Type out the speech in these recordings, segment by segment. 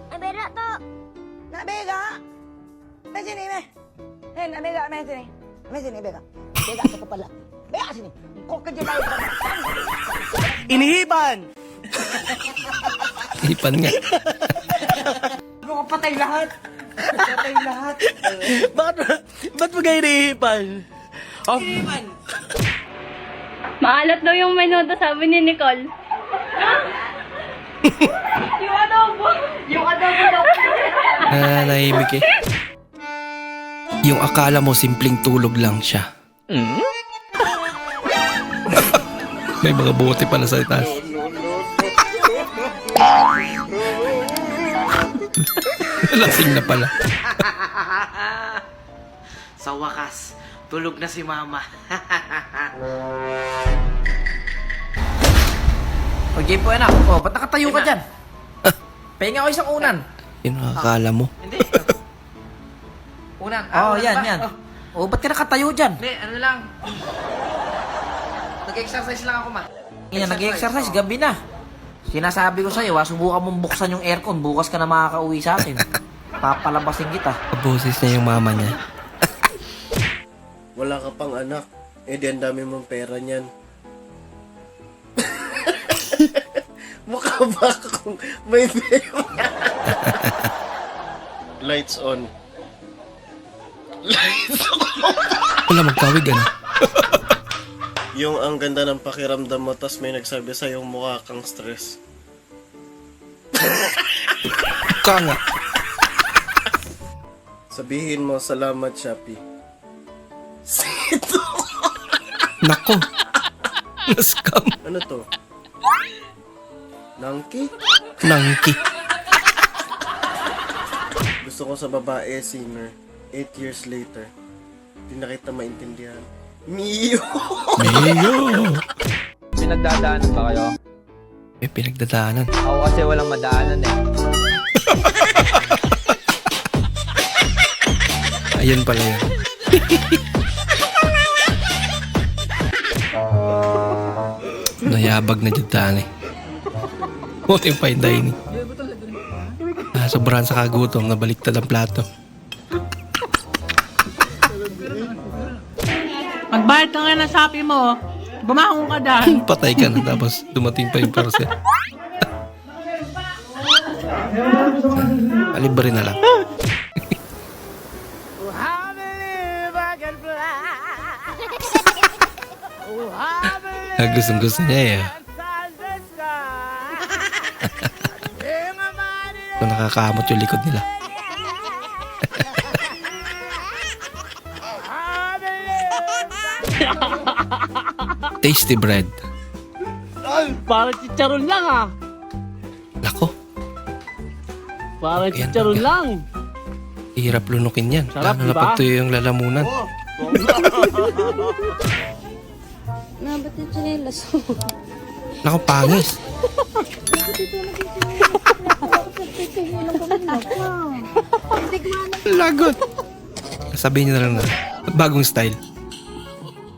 Abera to. Nabega. May sini me. Hey, nabega may sini. May sini bega. Bega ka pala. Bega sini. Kok ka dyan. Inihipan! Ipan nga. Ano ka patay lahat? Patay lahat. Ba't mo kayo inihipan? Oh. Inihipan! Maalat daw yung menudo, sabi ni Nicole. Yung adobo. Yung adobo daw. Nahimik eh. Yung akala mo simpleng tulog lang siya. May mga bote pala sa itaas. Lasing na pala. Sa wakas, tulog na si Mama. O, game po anak. O, ba't nakatayo ka dyan? Pahinga ko isang unan. Yun ang akala mo. Hindi. Unan. Oo, unan yan, ba? yan. Oh. O, ba't ka nakatayo dyan? Hindi, ano lang. Nag-exercise lang ako, ma. Yan, nag-exercise, gabi na. Sinasabi ko sa'yo, subukan mong buksan yung aircon. Bukas ka na makakauwi sa akin. Papalabasin kita. Kaboses niya yung mama niya. Wala ka pang anak. Eh di ang dami mong pera niyan. Mukha ba akong may pera? Lights on. Lights on. Wala magkawig ano. Yung ang ganda ng pakiramdam mo tas may nagsabi sa'yo mukha kang stress. Ka nga. Sabihin mo salamat, Shopee. Sito. Nako. Nascam. Ano to? Nangki? Nangki. Gusto ko sa babae, singer. 8 years later. Hindi na kita maintindihan. Mio! Mayo. Pinagdadaanan ba kayo? May pinagdadaanan. Ako kasi walang madaanan eh. Ayun pala yun. Nayabag na dyan tani. Buti yung fine dining. Sobrahan sa kagutom, nabaliktad ang plato. Magbayad ka nga ng sapi mo, bumahong ka dahil. Patay ka na tapos dumating pa yung parcel. Alibre na lang. Gustong-gusto niya eh. So, nakakamot yung likod nila. Tasty bread. Parang chicharon lang ah. Lako, Parang Ayan, chicharon taga. lang. hirap lunukin yan. Sarap, Lalo na diba? pag tuyo yung lalamunan. Na, ba't yung chinelas? Lako, pangis. Lagot. Sabihin niyo na lang na bagong style.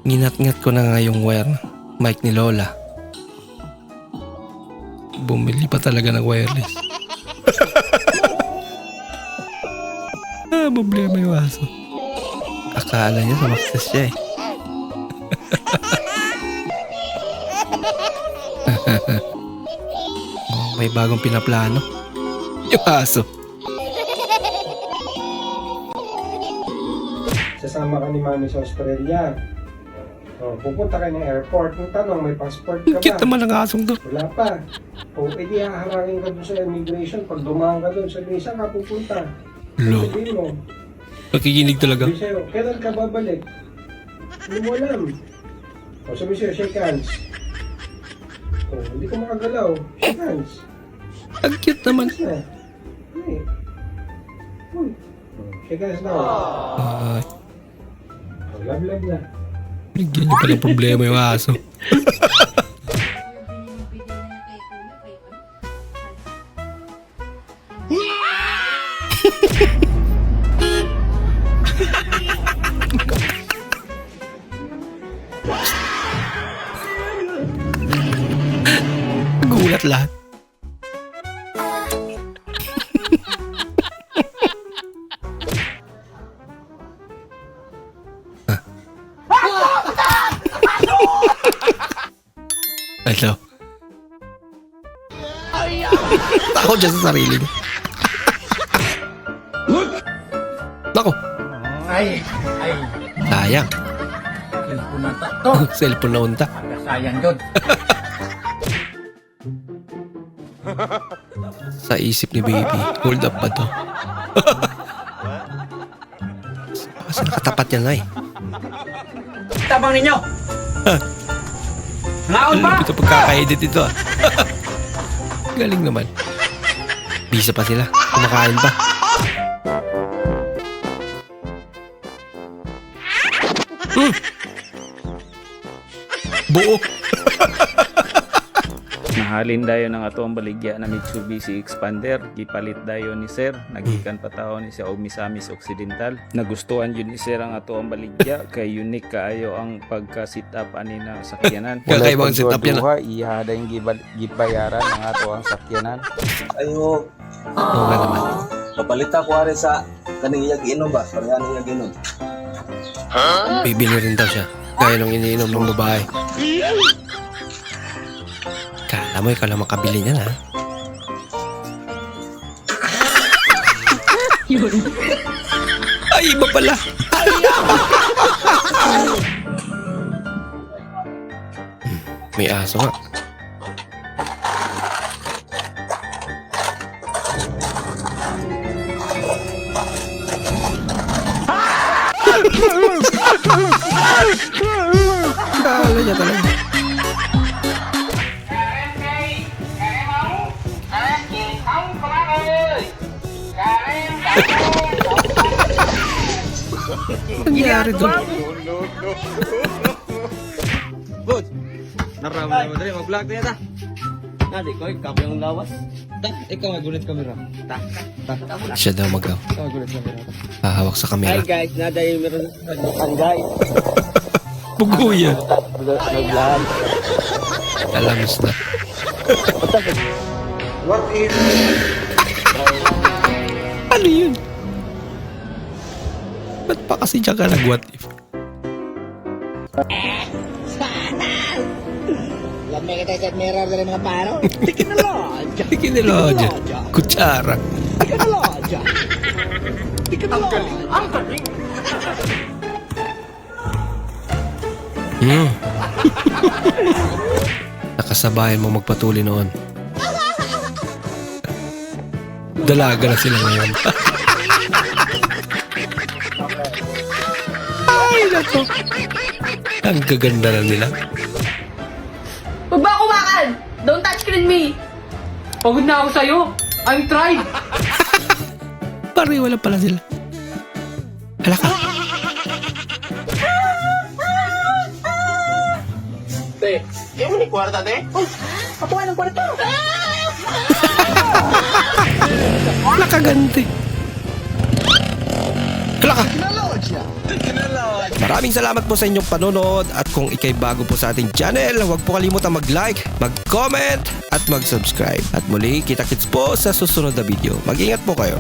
Nginat-ngat ko na nga yung wire na mic ni Lola. Bumili pa talaga ng wireless. Problema yung aso. Akala niya sumakses siya eh. Oh, may bagong pinaplano. Yung aso. Sasama ka ni Mami sa Australia. O, pupunta ka ng airport. Yung tanong, may passport ka Cute ba? naman ang asong to. Wala pa. O, edi haharangin ka doon sa immigration. Pag dumaan ka doon sa visa ka pupunta. Lo. Sabihin mo, Nakikinig talaga. sabi sa'yo, kailan ka babalik? Hindi mo alam. O, sabi sa'yo, shake hands. O, hindi ka makagalaw. Shake hands. Ang cute naman. Hands na. Hindi. Uy. Shake hands na. Ah, O, love na. bigyan niyo pala problema yung aso. Nagulat lahat. Hello. Takot dyan sa sarili niya. Nako. Sayang. Cellphone na unta. Sayang yun. Sa isip ni baby, hold up ba to? Kasi nakatapat yan na eh. Tabang ninyo! Naon ba? Ito pagkaka-edit ito ah. Galing naman. Bisa pa sila. Kumakain pa. Buo. Nahalin dayon ang ato ang baligya na Mitsubishi Expander, gipalit dayon ni Sir, nagikan pa taon ni sa Misamis Occidental. Nagustuhan yun ni Sir ang ato ang baligya kay unique kaayo ang pagka-sit up ani na sakyanan. Kakaibang sit up yan. Ihada yung gibayaran ang ato ang sakyanan. Ayo, Oo nga naman. papalita ko ari sa kaning iyag inom ba? Parehan iyag inom. Bibili rin daw siya. Gaya nung iniinom ng babae. Kala mo ikaw lang makabili niyan ha? Ay, iba pala. May aso nga. Kala niya talaga. Nangyari doon. Good. Naramdaman mo dali, mag-vlog tayo ta. Nadi ko, ikaw yung lawas. Ikaw magulit kamera. Siya daw magaw. Ikaw magulit kamera. Hahawak sa kamera. Hi guys, nada yung meron ang guys. Bugo yan. Nag-vlog. Alamos na. What if... Ano yun? Ba't pa kasi dyan ka nag-what if? Lamay kita sa mirror dari mga paro. Tikinilodya. Kutsara. Ang galing! Nakasabayan mo magpatuloy noon. Dalaga na sila ngayon. Ay, nato. Ang gaganda na nila. Huwag ba kumakan? Don't touchscreen me! Pagod na ako sa'yo! I'm tried! Pariwala pala sila. Hala ka. Te, yung ni kwarta te? Kapuan ng kwarto. Nakaganti. Hala ka. Maraming salamat po sa inyong panonood at kung ikay bago po sa ating channel, huwag po kalimutan mag-like, mag-comment at mag-subscribe. At muli, kita-kits po sa susunod na video. Mag-ingat po kayo.